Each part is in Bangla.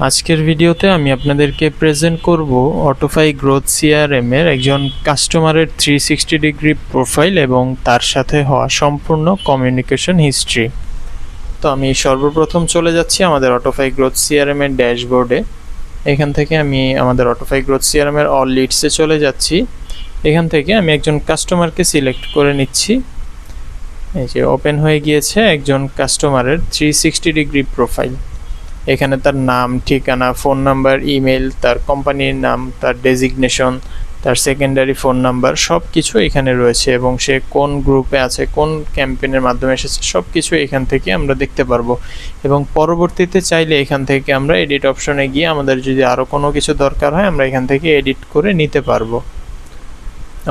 আজকের ভিডিওতে আমি আপনাদেরকে প্রেজেন্ট করব অটোফাই গ্রোথ সিআরএম এর একজন কাস্টমারের 360 ডিগ্রি প্রোফাইল এবং তার সাথে হওয়া সম্পূর্ণ কমিউনিকেশন হিস্ট্রি। তো আমি সর্বপ্রথম চলে যাচ্ছি আমাদের অটোফাই গ্রোথ সিআরএম এর ড্যাশবোর্ডে। এখান থেকে আমি আমাদের অটোফাই গ্রোথ সিআরএম এর অল লিডসে চলে যাচ্ছি। এখান থেকে আমি একজন কাস্টমারকে সিলেক্ট করে নিচ্ছি। এই যে ওপেন হয়ে গিয়েছে একজন কাস্টমারের 360 ডিগ্রি প্রোফাইল। এখানে তার নাম, ঠিকানা, ফোন নাম্বার, ইমেল, তার কোম্পানির নাম, তার ডেজিগনেশন, তার সেকেন্ডারি ফোন নাম্বার সব কিছু এখানে রয়েছে এবং সে কোন গ্রুপে আছে, কোন ক্যাম্পেইনের মাধ্যমে এসেছে সব কিছু এখান থেকে আমরা দেখতে পারবো। এবং পরবর্তীতে চাইলে এখান থেকে আমরা এডিট অপশনে গিয়ে আমাদের যদি আরও কোনো কিছু দরকার হয় আমরা এখান থেকে এডিট করে নিতে পারবো।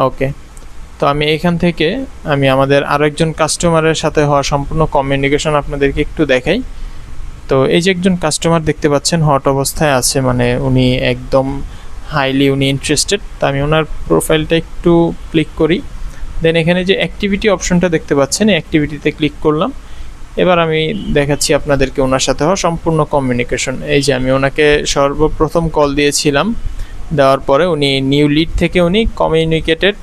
ওকে, তো আমি এখান থেকে আমাদের আরেকজন কাস্টমারের সাথে হওয়া সম্পূর্ণ কমিউনিকেশন আপনাদেরকে একটু দেখাই। তো এই যে একজন কাস্টমার দেখতে পাচ্ছেন হট অবস্থায় আছে, মানে উনি একদম হাইলি ইন্টারেস্টেড। তো আমি ওনার প্রোফাইলটা একটু ক্লিক করি, দেন এখানে যে অ্যাক্টিভিটি অপশনটা দেখতে পাচ্ছেন এই অ্যাক্টিভিটিতে ক্লিক করলাম। এবার আমি দেখাচ্ছি আপনাদেরকে ওনার সাথে হওয়া সম্পূর্ণ কমিউনিকেশন। এই যে আমি ওনাকে সর্বপ্রথম কল দিয়েছিলাম, দেওয়ার পরে উনি নিউ লিড থেকে উনি কমিউনিকেটেড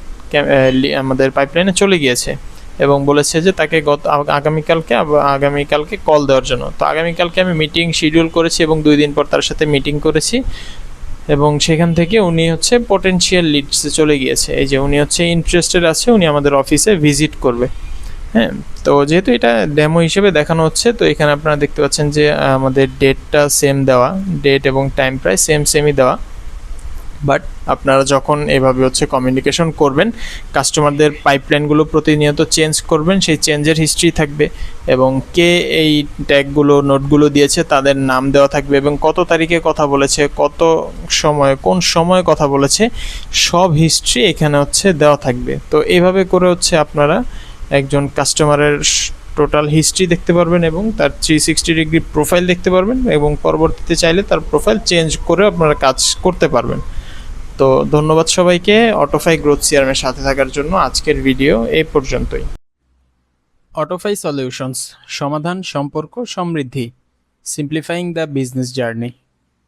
আমাদের পাইপলাইনে চলে গিয়েছে এবং বলেছে যে তাকে আগামীকালকে কল দেওয়ার জন্য। তো আগামীকালকে আমি মিটিং শিডিউল করেছি এবং 2 দিন পর তার সাথে মিটিং করেছি এবং সেখান থেকে উনি পটেনশিয়াল লিডসে চলে গিয়েছে। এই যে উনি ইন্টারেস্টেড আছে, উনি আমাদের অফিসে ভিজিট করবে। হ্যাঁ, তো যেহেতু এটা ডেমো হিসেবে দেখানো হচ্ছে, তো এখানে আপনারা দেখতে পাচ্ছেন যে আমাদের ডেটটা সেম দেওয়া, ডেট এবং টাইম প্রায় সেমই দেওয়া। বাট আপনারা যখন এভাবে কমিউনিকেশন করবেন, কাস্টমারদের পাইপলাইনগুলো প্রতিনিয়ত চেঞ্জ করবেন, সেই চেঞ্জের হিস্ট্রি থাকবে এবং কে এই ট্যাগগুলো নোটগুলো দিয়েছে তাদের নাম দেওয়া থাকবে এবং কত তারিখে কথা বলেছে, কত সময়, কোন সময় কথা বলেছে, সব হিস্ট্রি এখানে দেওয়া থাকবে। তো এইভাবে করে আপনারা একজন কাস্টমারের টোটাল হিস্ট্রি দেখতে পারবেন এবং তার 360 ডিগ্রি প্রোফাইল দেখতে পারবেন এবং পরবর্তীতে চাইলে তার প্রোফাইল চেঞ্জ করে আপনারা কাজ করতে পারবেন। তো ধন্যবাদ সবাইকে অটোফাই গ্রোথ সিআরএম এর সাথে থাকার জন্য। আজকের ভিডিও এই পর্যন্তই। অটোফাই সলিউশনস, সমাধান, সম্পর্ক, সমৃদ্ধি, সিম্পলিফাইং দ্য বিজনেস জার্নি।